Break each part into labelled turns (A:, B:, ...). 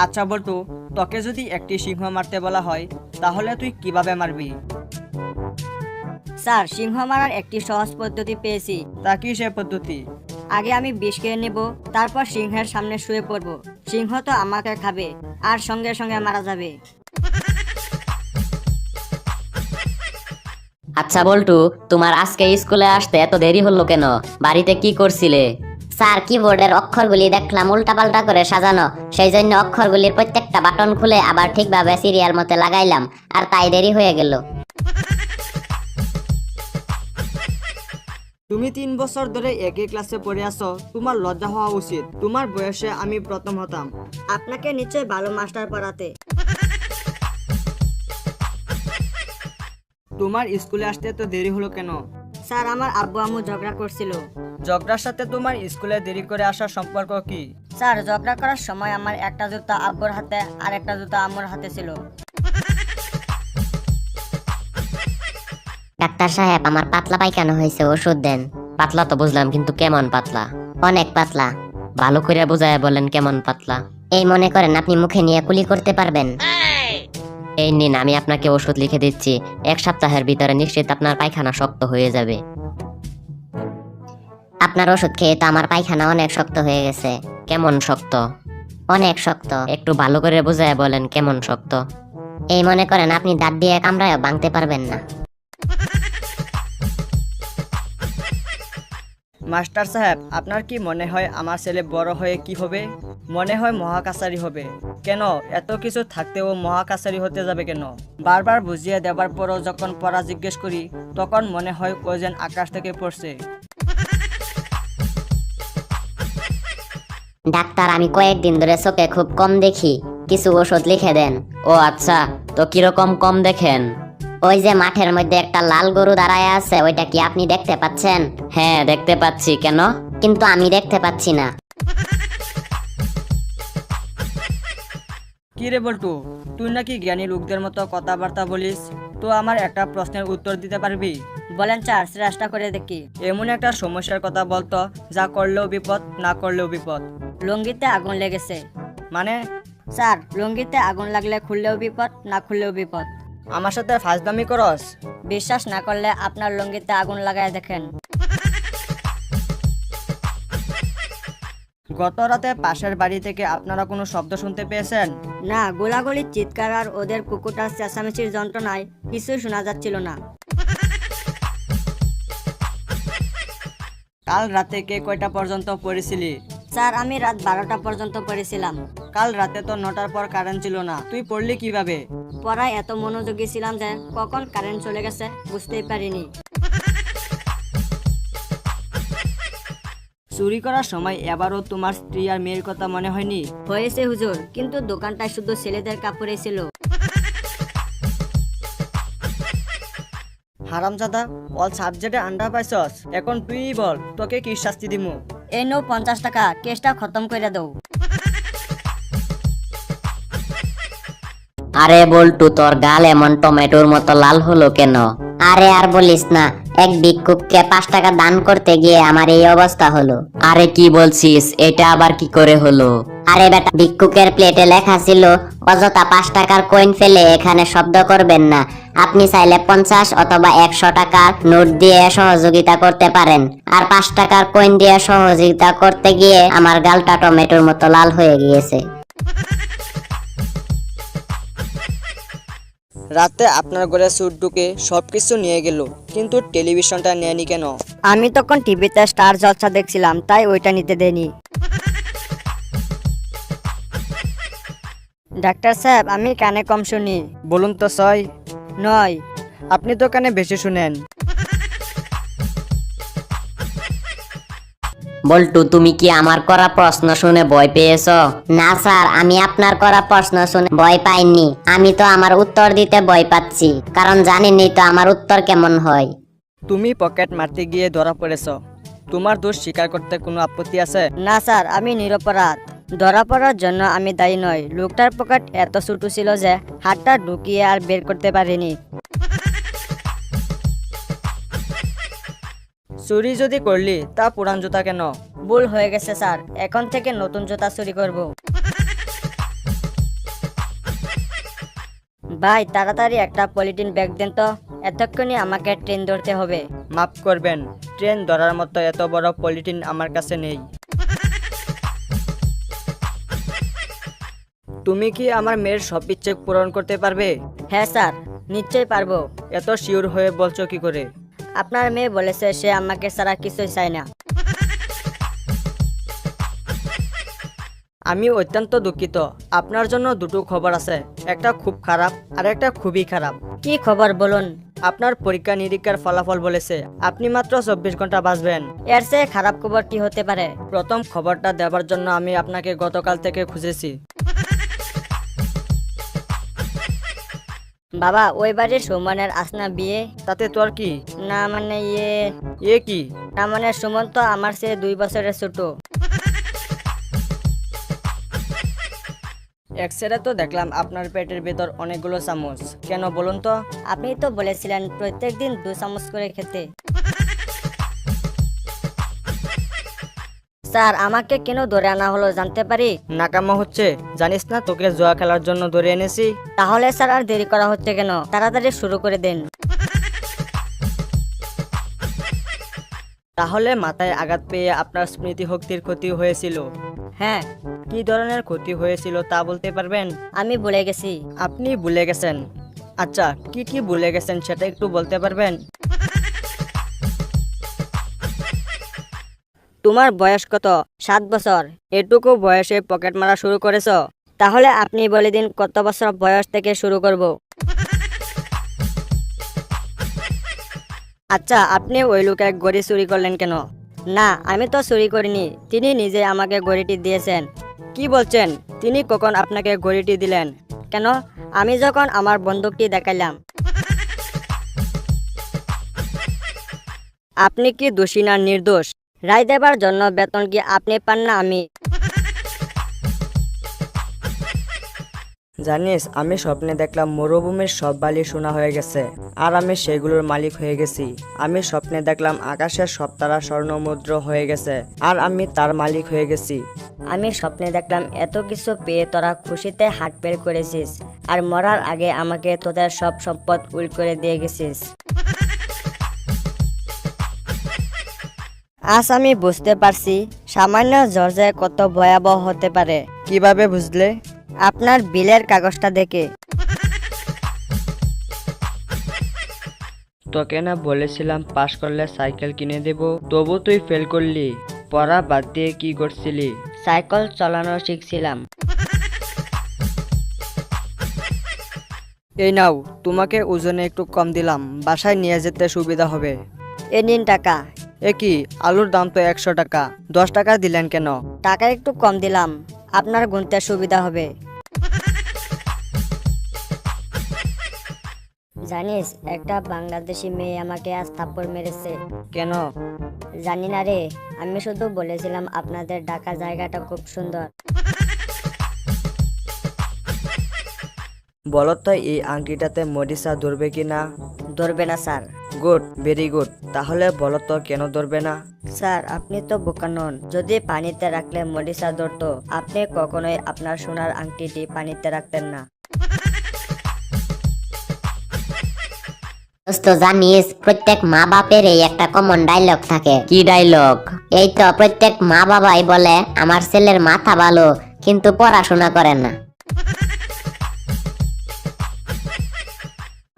A: আচ্ছা বল্টু, তোকে যদি একটি সিংহ মারতে বলা হয় তাহলে তুই কিভাবে মারবি?
B: স্যার, সিংহ মারার একটি সহজ পদ্ধতি পেয়েছি।
A: তা কি সে পদ্ধতি?
B: আগে আমি বিষ খেয়ে নেব, তারপর সিংহের সামনে শুয়ে পড়ব। সিংহ তো আমাকে খাবে আর সঙ্গে সঙ্গে মারা যাবে।
C: আচ্ছা বল্টু, তোমার আজকে স্কুলে আসতে এত দেরি হলো কেন? বাড়িতে কি করছিলে?
D: স্যার, কিবোর্ডের অক্ষরগুলি দেখলাম উল্টাপাল্টা করে সাজানো, সেই জন্য অক্ষরগুলির প্রত্যেকটা বাটন খুলে আবার ঠিকভাবে সিরিয়াল মতে লাগাইলাম, আর তাই দেরি হয়ে গেল।
A: তুমি 3 বছর ধরে একই ক্লাসে পড়ে আসো, তোমার লজ্জা হওয়া উচিত। তোমার বয়সে আমি প্রথম হতাম।
B: আপনাকে নিশ্চয়ই ভালো মাস্টার পড়াতে।
A: তোমার স্কুলে আসতে তো দেরি হলো কেন?
B: স্যার, আমার আব্বু আম্মু ঝগড়া করছিল।
A: ঝগড়ার সাথে তোমার স্কুলে দেরি করে আসার সম্পর্ক কি?
B: স্যার, ঝগড়া করার সময় আমার একটা জুতা আব্বুর হাতে আর একটা জুতা আম্মুর হাতে ছিল।
D: ডাক্তার সাহেব, আমার পাতলা পায়খানা হয়েছে, ওষুধ দেন।
C: পাতলা তো বুঝলাম, কিন্তু কেমন পাতলা?
D: অনেক পাতলা।
C: ভালো করে বোঝায় বলেন কেমন পাতলা।
D: এই মনে করেন আপনি মুখে নিয়ে কুলি করতে পারবেন।
C: এই নিন, আমি আপনাকে ওষুধ লিখে দিচ্ছি। 1 সপ্তাহের ভিতরে নিশ্চিত আপনার পায়খানা শক্ত হয়ে যাবে।
D: আপনার ওষুধ খেয়ে তো আমার পায়খানা অনেক শক্ত হয়ে গেছে।
C: কেমন শক্ত?
D: অনেক শক্ত।
C: একটু ভালো করে বোঝায় বলেন কেমন শক্ত।
D: এই মনে করেন আপনি দাঁত দিয়ে কামড়ায় ভাঙতে পারবেন না।
A: মাস্টার সাহেব, আপনার কি মনে হয় আমার ছেলে বড় হয়ে কি হবে? মনে হয় মহাকাশারি হবে। কেন, এত কিছু থাকতেও মহাকাশারি হতে যাবে কেন? বারবার বুঝিয়ে দেবার পরও যখন পড়া জিজ্ঞেস করি তখন মনে হয় ও যেন আকাশ থেকে পড়ছে।
D: ডাক্তার, আমি কয়েকদিন ধরে চোখে খুব কম দেখি, কিছু ওষুধ লিখে দেন।
C: ও আচ্ছা, তো কিরকম কম দেখেন?
D: ওই যে মাঠের মধ্যে একটা লাল গরু দাঁড়ায় আছে, ওইটা কি আপনি দেখতে পাচ্ছেন?
C: হ্যাঁ, দেখতে পাচ্ছি। কেন?
D: কিন্তু আমি দেখতে পাচ্ছি না।
A: কি রে বল্টু, তুই নাকি জ্ঞানী লোকদের মতো কথাবার্তা বলিস, তো আমার একটা প্রশ্নের উত্তর দিতে পারবি?
B: বলেন স্যার, চেষ্টা করে দেখি।
A: এমন একটা সমস্যার কথা বলতো যা করলেও বিপদ, না করলেও বিপদ।
B: লুঙ্গিতে আগুন লেগেছে।
A: মানে?
B: স্যার, লুঙ্গিতে আগুন লাগলে খুললেও বিপদ, না খুললেও বিপদ।
A: আমার সাথে ফাজলামি করস?
B: বিশ্বাস না করলে আপনার লুঙ্গিতে আগুন লাগায় দেখেন।
A: গত রাতে পাশের বাড়ি থেকে আপনারা কোনো শব্দ শুনতে পেয়েছেন?
B: না, গোলাগুলির চিৎকার আর ওদের কুকুরটার চেঁচামেচির যন্ত্রণায় কিছুই শোনা যাচ্ছিল না।
A: কাল রাতে কে কয়টা পর্যন্ত পড়েছিলি?
B: স্যার, আমি রাত 12টা পর্যন্ত পড়েছিলাম।
A: কাল রাতে তো 9টার পর কারেন্ট ছিল না, তুই পড়লি কিভাবে?
B: পড়ায় এত মনোযোগী ছিলাম যে কখন কারেন্ট চলে গেছে বুঝতেই পারিনি।
A: চুরি করার সময় এবারও তোমার স্ত্রী আর মেয়ের কথা মনে হয়নি?
B: হয়েছে হুজুর, কিন্তু দোকানটায় শুধু ছেলেদের কাপড়ে ছিল।
A: হারামজাদা, অল সাবজেক্টে আন্ডার পাইছস। এখন তুই বল, তোকে কি শাস্তি দিমু?
B: এই নো 50 টাকা, কেসটা খতম করে দাও।
C: আরে বল্টু, তোর গাল এমন টমেটোর মতো লাল হলো কেন?
D: আরে আর বলিস না, এক ভিক্ষুককে 5 টাকা দান করতে গিয়ে আমার এই অবস্থা হলো।
C: আরে কি বলছিস? এটা আবার কি করে হলো?
D: আরে বেটা, ভিক্ষুকের প্লেটে লেখা ছিল অযথা 5 টাকার কয়েন ফেলে এখানে শব্দ করবেন না, আপনি চাইলে 50 অথবা 100 টাকার নোট দিয়ে সহযোগিতা করতে পারেন। আর 5 টাকার কয়েন দিয়ে সহযোগিতা করতে গিয়ে আমার গালটা টমেটোর মতো লাল হয়ে গিয়েছে।
A: রাতে আপনার ঘরে সুট ঢুকে সবকিছু নিয়ে গেল, কিন্তু টেলিভিশনটা নেয়নি কেন?
B: আমি তখন টিভিতে স্টার জলসা দেখছিলাম, তাই ওইটা নিতে দেনি। ডাক্তার সাহেব, আমি কানে কম শুনি।
A: বলুন তো সয়।
B: নয়।
A: আপনি তো কানে বেশি শুনেন।
C: বল্টু, তুমি কি আমার করা প্রশ্ন শুনে ভয় পেয়েছো?
D: না স্যার, আমি আপনার করা প্রশ্ন শুনে ভয় পাইনি, আমি তো আমার উত্তর দিতে ভয় পাচ্ছি, কারণ জানেনই তো আমার উত্তর কেমন হয়।
A: তুমি পকেট মারতে গিয়ে ধরা পড়েছ, তোমার দোষ স্বীকার করতে কোনো আপত্তি আছে?
B: না স্যার, আমি নিরপরাধ। ধরা পড়ার জন্য আমি দায়ী নই। লোকটার পকেট এত ছোট ছিল যে হাতটা ঢুকিয়ে আর বের করতে পারিনি।
A: চুরি যদি করলি তা পুরান জুতা কেন?
B: ভুল হয়ে গেছে স্যার, এখন থেকে নতুন জুতা চুরি করব। ভাই তাড়াতাড়ি একটা পলিথিন ব্যাগ দেন তো, এতক্ষণে আমাকে ট্রেন ধরতে হবে।
A: মাফ করবেন, ট্রেন ধরার মতো এত বড় পলিথিন আমার কাছে নেই। তুমি কি আমার মেয়ের সব ইচ্ছে পূরণ করতে পারবে?
B: হ্যাঁ স্যার, নিশ্চয়ই পারবো।
A: এত শিওর হয়ে বলছো কি করে?
B: আপনার মেয়ে বলেছে সে আমাকে ছাড়া কিছুই চায় না।
A: আমি অত্যন্ত দুঃখিত। আপনার জন্য দুটো খবর আছে, একটা খুব খারাপ আর একটা খুবই খারাপ।
B: কি খবর বলুন?
A: আপনার পরীক্ষা নিরীক্ষার ফলাফল বলেছে আপনি মাত্র 24 ঘন্টা বাঁচবেন।
B: এর চেয়ে খারাপ খবর কি হতে পারে?
A: প্রথম খবরটা দেওয়ার জন্য আমি আপনাকে গতকাল থেকে খুঁজেছি।
B: বাবা, ওই বাড়ির সুমনের আসনা বিয়ে।
A: তাতে তোর কি?
B: না মানে
A: এ কি?
B: না মানে সুমন তো আমার চেয়ে 2 বছরের ছোট।
A: এক্সরে তো দেখলাম আপনার পেটের ভেতর অনেকগুলো চামচ। কেন বলুন তো?
B: আপনি তো বলেছিলেন প্রত্যেকদিন 2 চামচ করে খেতে। স্যার, আমাকে কেন ধরে আনা হলো জানতে পারি?
A: নাকামো হচ্ছে? জানিস না তোকে জুয়া খেলার জন্য ধরে এনেছি?
B: তাহলে স্যার আর দেরি করা হচ্ছে কেন? তাড়াতাড়ি শুরু করে দেন।
A: তাহলে মাথায় আঘাত পেয়ে আপনার স্মৃতিশক্তির ক্ষতি হয়েছিল?
B: হ্যাঁ।
A: কি ধরনের ক্ষতি হয়েছিল তা বলতে পারবেন?
B: আমি ভুলে গেছি।
A: আপনি ভুলে গেছেন? আচ্ছা, কি কি ভুলে গেছেন সেটা একটু বলতে পারবেন?
B: তোমার বয়স কত? 7 বছর।
A: এটুকু বয়সে পকেট মারা শুরু করেছো?
B: তাহলে আপনি বলে দিন কত বছর বয়স থেকে শুরু করব?
A: আচ্ছা, আপনি ওই লোকে ঘড়ি চুরি করলেন কেন?
B: না, আমি তো চুরি করিনি, তিনি নিজে আমাকে ঘড়িটি দিয়েছেন।
A: কি বলছেন? তিনি কখন আপনাকে ঘড়িটি দিলেন?
B: কেন? আমি যখন আমার বন্দুকটি দেখাইলাম।
A: আপনি কি দোষী না নির্দোষ?
B: রায় দেবার জন্য বেতন কি আপনি পান না আমি?
A: জানিস, আমি স্বপ্নে দেখলাম মরুভূমির সব বালি সোনা হয়ে গেছে আর আমি সেগুলোর মালিক হয়ে গেছি। আমি স্বপ্নে দেখলাম আকাশের সব তারা স্বর্ণমুদ্র হয়ে গেছে আর আমি তার মালিক হয়ে গেছি।
B: আমি স্বপ্নে দেখলাম এত কিছু পেয়ে তোরা খুশিতে হাট বের করেছিস আর মরার আগে আমাকে তোদের সব সম্পদ উল করে দিয়ে গেছিস। আজ আমি বুঝতে পারছি সামান্য জ্বর যে কত ভয়াবহ হতে পারে।
A: কিভাবে বুঝলে?
B: আপনার বিলের কাগজটা দেখে।
A: তোকে না বলেছিলাম পাশ করলে সাইকেল কিনে দেব, তবু তুই ফেল করলি। পড়া বাদ দিয়ে কি করছিলি?
B: সাইকেল চালানো শিখছিলাম।
A: এই নাও, তোমাকে ওজনে একটু কম দিলাম, বাসায় নিয়ে যেতে সুবিধা হবে।
B: এ নিন টাকা।
A: এ কি, আলুর দাম তো 100 টাকা, 10 টাকা দিলেন কেন?
B: টাকা একটু কম দিলাম, আপনার গুনতে সুবিধা হবে। জানিস, একটা বাংলাদেশি মেয়ে আমাকে আজ থাপ্পড় মেরেছে।
A: কেন?
B: জানি না রে, আমি শুধু বলেছিলাম আপনাদের ঢাকা জায়গাটা খুব সুন্দর।
A: বলো তো এই আংটিটাতে মরিচা ধরবে কি না?
B: ধরবে না স্যার।
A: Good, very good. তাহলে বলো তো কেন ধরবে না?
B: স্যার, আপনি তো বোকা নন। যদি পানিতে রাখলে মরিচা ধরতো, আপনি কখনোই আপনার সোনার আংটিটি পানিতে রাখতেন না।
D: দোস্ত, জানিস প্রত্যেক মা বাপের এই একটা কমন ডায়লগ থাকে।
C: কি ডায়লগ?
D: এই তো, প্রত্যেক মা বাবাই বলে আমার ছেলের মাথা ভালো কিন্তু পড়াশোনা করে না।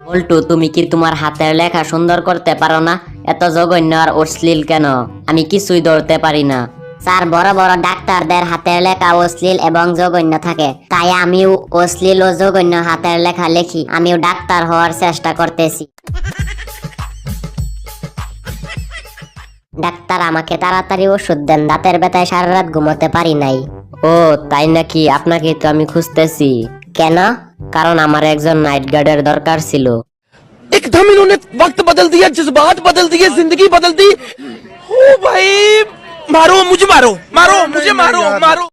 C: বল্টু, তুমি কি তোমার হাতের লেখা সুন্দর করতে পারো না? এত জঘন্য আর অশ্লীল কেন? আমি কিছুই ধরতে পারি না।
D: স্যার, বড় বড় ডাক্তারদের হাতের লেখা অশ্লীল এবং জঘন্য থাকে, তাই আমিও অশ্লীল ও জঘন্য হাতের লেখা লেখি। আমিও ডাক্তার হওয়ার চেষ্টা করতেছি। ডাক্তার, আমাকে তাড়াতাড়ি ওষুধ দেন, দাঁতের ব্যথায় সারা রাত ঘুমোতে পারি নাই।
C: ও তাই নাকি? আপনাকে তো আমি খুঁজতেছি।
D: কেন?
C: কারণ আমার একজন নাইট গার্ডের দরকার ছিল।
E: एकदम इन्होंने वक्त बदल दिया, जज्बात बदल दिए, जिंदगी बदल दी। ओ भाई, मारो मुझे, मारो मारो मुझे, मारो मारो।